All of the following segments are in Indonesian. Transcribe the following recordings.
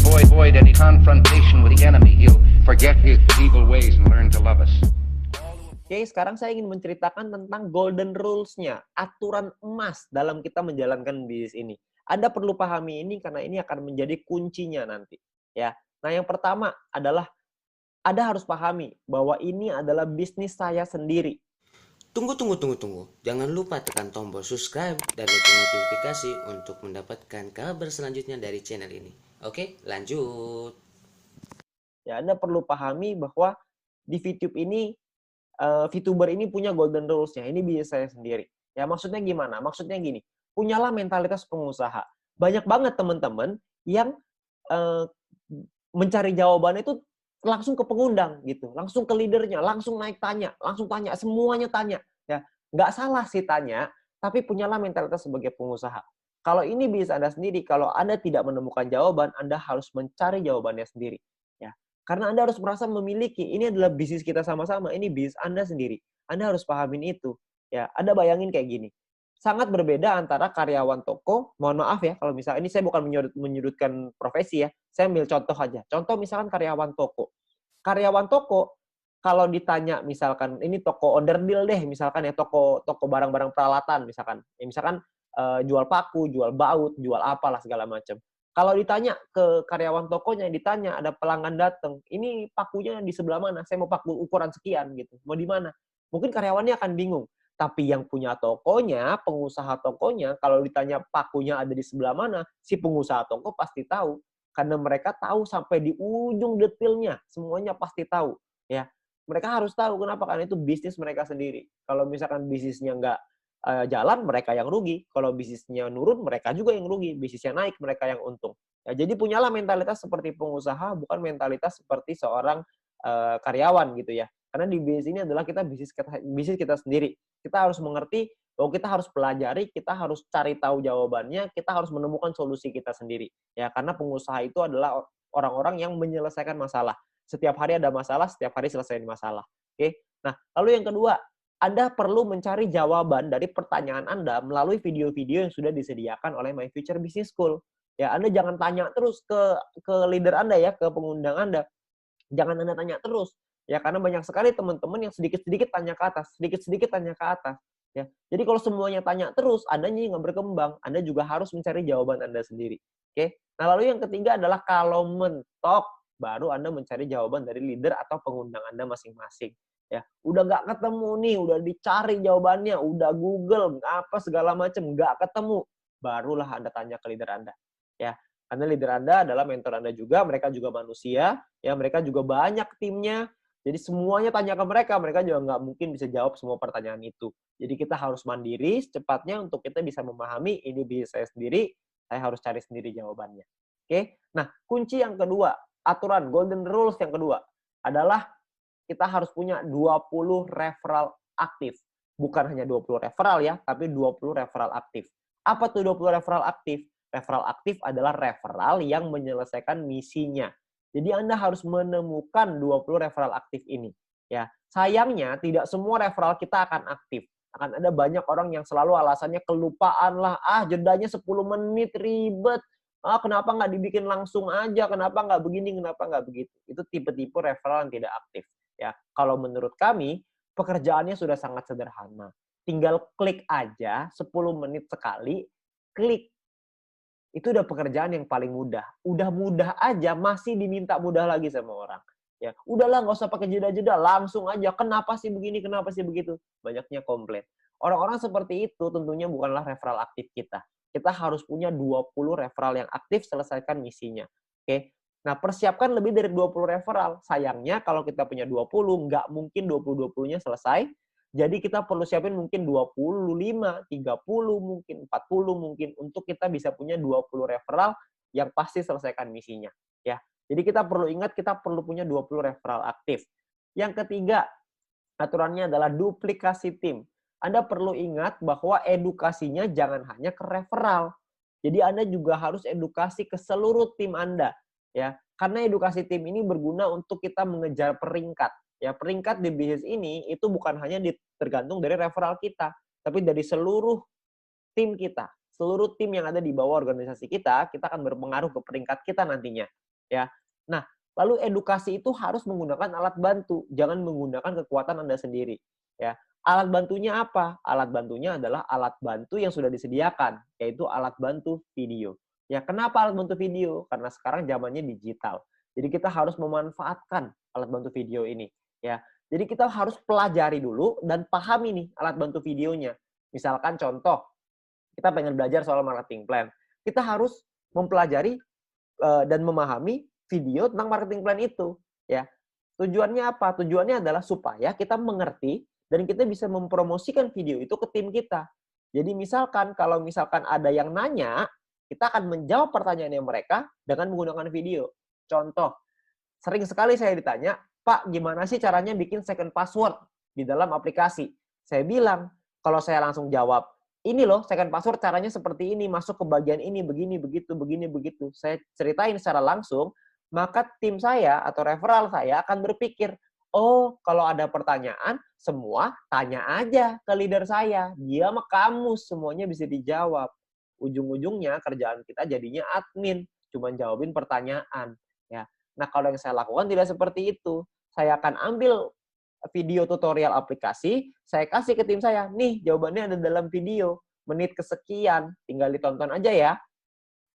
avoid any confrontation with the enemy. He'll forget his evil ways and learn to love us. Oke, sekarang saya ingin menceritakan tentang golden rules-nya, aturan emas dalam kita menjalankan bisnis ini. Anda perlu pahami ini karena ini akan menjadi kuncinya nanti, ya. Nah, yang pertama adalah Anda harus pahami bahwa ini adalah bisnis saya sendiri. Tunggu. Jangan lupa tekan tombol subscribe dan lonceng notifikasi untuk mendapatkan kabar selanjutnya dari channel ini. Oke, lanjut. Ya, Anda perlu pahami bahwa di VTube ini VTuber ini punya golden rules-nya. Ini bisnis saya sendiri. Ya, maksudnya gimana? Maksudnya gini, punyalah mentalitas pengusaha. Banyak banget teman-teman yang mencari jawabannya itu langsung ke pengundang gitu, langsung ke leadernya, langsung naik tanya, langsung tanya, semuanya tanya. Ya, nggak salah sih tanya, tapi punyalah mentalitas sebagai pengusaha. Kalau ini bisnis Anda sendiri, kalau Anda tidak menemukan jawaban, Anda harus mencari jawabannya sendiri. Ya, karena Anda harus merasa memiliki, ini adalah bisnis kita sama-sama, ini bisnis Anda sendiri. Anda harus pahamin itu. Ya, Anda bayangin kayak gini. Sangat berbeda antara karyawan toko, mohon maaf ya, kalau misalnya, ini saya bukan menyudutkan profesi ya, saya ambil contoh aja. Contoh misalkan karyawan toko. Karyawan toko, kalau ditanya misalkan, ini toko onderdil deh, misalkan ya, toko barang-barang peralatan, misalkan. Ya, misalkan jual paku, jual baut, jual apalah segala macam. Kalau ditanya ke karyawan tokonya, ditanya ada pelanggan datang, ini pakunya di sebelah mana? Saya mau paku ukuran sekian gitu. Mau di mana? Mungkin karyawannya akan bingung. Tapi yang punya tokonya, pengusaha tokonya, kalau ditanya pakunya ada di sebelah mana, si pengusaha toko pasti tahu. Karena mereka tahu sampai di ujung detailnya, semuanya pasti tahu. Ya, mereka harus tahu kenapa, karena itu bisnis mereka sendiri. Kalau misalkan bisnisnya nggak jalan, mereka yang rugi. Kalau bisnisnya nurun, mereka juga yang rugi. Bisnisnya naik, mereka yang untung. Ya, jadi punyalah mentalitas seperti pengusaha, bukan mentalitas seperti seorang karyawan gitu ya. Karena di bisnis ini adalah bisnis kita sendiri. Kita harus mengerti bahwa kita harus pelajari, kita harus cari tahu jawabannya, kita harus menemukan solusi kita sendiri. Ya, karena pengusaha itu adalah orang-orang yang menyelesaikan masalah. Setiap hari ada masalah, setiap hari selesaiin masalah. Oke. Nah, lalu yang kedua, Anda perlu mencari jawaban dari pertanyaan Anda melalui video-video yang sudah disediakan oleh My Future Business School. Ya, Anda jangan tanya terus ke leader Anda ya, ke pengundang Anda. Jangan Anda tanya terus. Ya, karena banyak sekali teman-teman yang sedikit-sedikit tanya ke atas, sedikit-sedikit tanya ke atas. Ya, jadi kalau semuanya tanya terus, Anda nggak berkembang. Anda juga harus mencari jawaban Anda sendiri. Oke. Nah, lalu yang ketiga adalah kalau mentok, baru Anda mencari jawaban dari leader atau pengundang Anda masing-masing. Ya, udah nggak ketemu nih, udah dicari jawabannya, udah Google, apa segala macam, nggak ketemu, barulah Anda tanya ke leader Anda. Ya, karena leader Anda adalah mentor Anda juga, mereka juga manusia, ya mereka juga banyak timnya, jadi semuanya tanya ke mereka juga nggak mungkin bisa jawab semua pertanyaan itu. Jadi kita harus mandiri secepatnya untuk kita bisa memahami ini bisnis saya sendiri, saya harus cari sendiri jawabannya. Oke, nah kunci yang kedua, aturan golden rules yang kedua adalah kita harus punya 20 referral aktif. Bukan hanya 20 referral ya, tapi 20 referral aktif. Apa tuh 20 referral aktif? Referral aktif adalah referral yang menyelesaikan misinya. Jadi Anda harus menemukan 20 referral aktif ini. Ya, sayangnya tidak semua referral kita akan aktif. Akan ada banyak orang yang selalu alasannya kelupaan lah. Jedanya 10 menit ribet. Kenapa nggak dibikin langsung aja? Kenapa nggak begini? Kenapa nggak begitu? Itu tipe-tipe referral yang tidak aktif. Ya, kalau menurut kami, pekerjaannya sudah sangat sederhana. Tinggal klik aja 10 menit sekali, klik. Itu udah pekerjaan yang paling mudah. Udah mudah aja, masih diminta mudah lagi sama orang. Ya, udahlah nggak usah pakai jeda-jeda, langsung aja. Kenapa sih begini, kenapa sih begitu? Banyaknya komplain. Orang-orang seperti itu tentunya bukanlah referral aktif kita. Kita harus punya 20 referral yang aktif, selesaikan misinya. Oke. Nah, persiapkan lebih dari 20 referral. Sayangnya kalau kita punya 20, nggak mungkin 20-20-nya selesai. Jadi kita perlu siapin mungkin 25, 30 mungkin, 40 mungkin untuk kita bisa punya 20 referral yang pasti selesaikan misinya. Ya. Jadi kita perlu ingat kita perlu punya 20 referral aktif. Yang ketiga, aturannya adalah duplikasi tim. Anda perlu ingat bahwa edukasinya jangan hanya ke referral. Jadi Anda juga harus edukasi ke seluruh tim Anda. Ya, karena edukasi tim ini berguna untuk kita mengejar peringkat. Ya, peringkat di bisnis ini itu bukan hanya tergantung dari referral kita, tapi dari seluruh tim kita. Seluruh tim yang ada di bawah organisasi kita akan berpengaruh ke peringkat kita nantinya. ya. Nah, lalu edukasi itu harus menggunakan alat bantu, jangan menggunakan kekuatan Anda sendiri, ya. Alat bantunya apa? Alat bantunya adalah alat bantu yang sudah disediakan, yaitu alat bantu video. Ya, kenapa alat bantu video? Karena sekarang zamannya digital. Jadi kita harus memanfaatkan alat bantu video ini, ya. Jadi kita harus pelajari dulu dan pahami nih alat bantu videonya. Misalkan contoh, kita pengen belajar soal marketing plan. Kita harus mempelajari dan memahami video tentang marketing plan itu, ya. Tujuannya apa? Tujuannya adalah supaya kita mengerti dan kita bisa mempromosikan video itu ke tim kita. Jadi misalkan kalau misalkan ada yang nanya, kita akan menjawab pertanyaannya mereka dengan menggunakan video. Contoh, sering sekali saya ditanya, "Pak, gimana sih caranya bikin second password di dalam aplikasi?" Saya bilang, kalau saya langsung jawab, "Ini loh second password caranya seperti ini, masuk ke bagian ini, begini, begitu, begini, begitu." Saya ceritain secara langsung, maka tim saya atau referral saya akan berpikir, oh kalau ada pertanyaan, semua tanya aja ke leader saya. Dia mah kamus, semuanya bisa dijawab. Ujung-ujungnya kerjaan kita jadinya admin, cuma jawabin pertanyaan. Ya. Nah kalau yang saya lakukan tidak seperti itu. Saya akan ambil video tutorial aplikasi, saya kasih ke tim saya, nih jawabannya ada dalam video, menit kesekian, tinggal ditonton aja ya.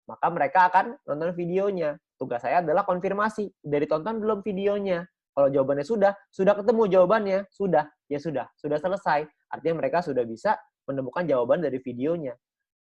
Maka mereka akan nonton videonya. Tugas saya adalah konfirmasi, udah ditonton belum videonya? Kalau jawabannya sudah ketemu jawabannya, ya sudah selesai. Artinya mereka sudah bisa menemukan jawaban dari videonya.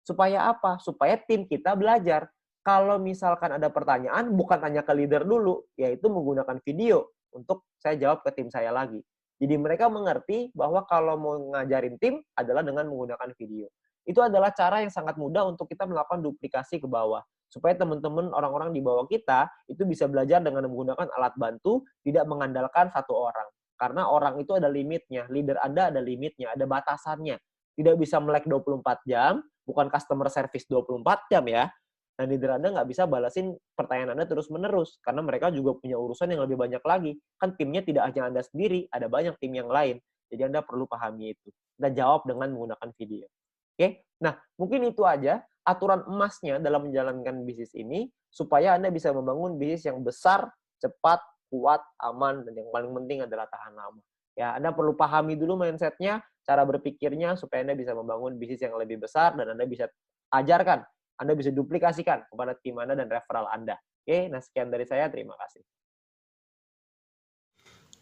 Supaya apa? Supaya tim kita belajar. Kalau misalkan ada pertanyaan, bukan tanya ke leader dulu, yaitu menggunakan video untuk saya jawab ke tim saya lagi. Jadi mereka mengerti bahwa kalau mau ngajarin tim adalah dengan menggunakan video. Itu adalah cara yang sangat mudah untuk kita melakukan duplikasi ke bawah. Supaya teman-teman orang-orang di bawah kita itu bisa belajar dengan menggunakan alat bantu, tidak mengandalkan satu orang. Karena orang itu ada limitnya, leader Anda ada limitnya, ada batasannya. Tidak bisa melek 24 jam, bukan customer service 24 jam ya. Dan leader Anda nggak bisa balasin pertanyaan Anda terus-menerus. Karena mereka juga punya urusan yang lebih banyak lagi. Kan timnya tidak hanya Anda sendiri, ada banyak tim yang lain. Jadi Anda perlu pahami itu. Dan jawab dengan menggunakan video. Oke? Nah, mungkin itu aja aturan emasnya dalam menjalankan bisnis ini supaya Anda bisa membangun bisnis yang besar, cepat, kuat, aman, dan yang paling penting adalah tahan lama. Ya, Anda perlu pahami dulu mindset-nya, cara berpikirnya supaya Anda bisa membangun bisnis yang lebih besar dan Anda bisa ajarkan, Anda bisa duplikasikan kepada tim Anda dan referral Anda. Oke, nah sekian dari saya, terima kasih.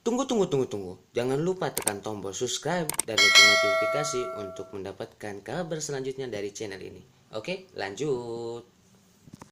Tunggu. Jangan lupa tekan tombol subscribe dan lonceng notifikasi untuk mendapatkan kabar selanjutnya dari channel ini. Oke, lanjut.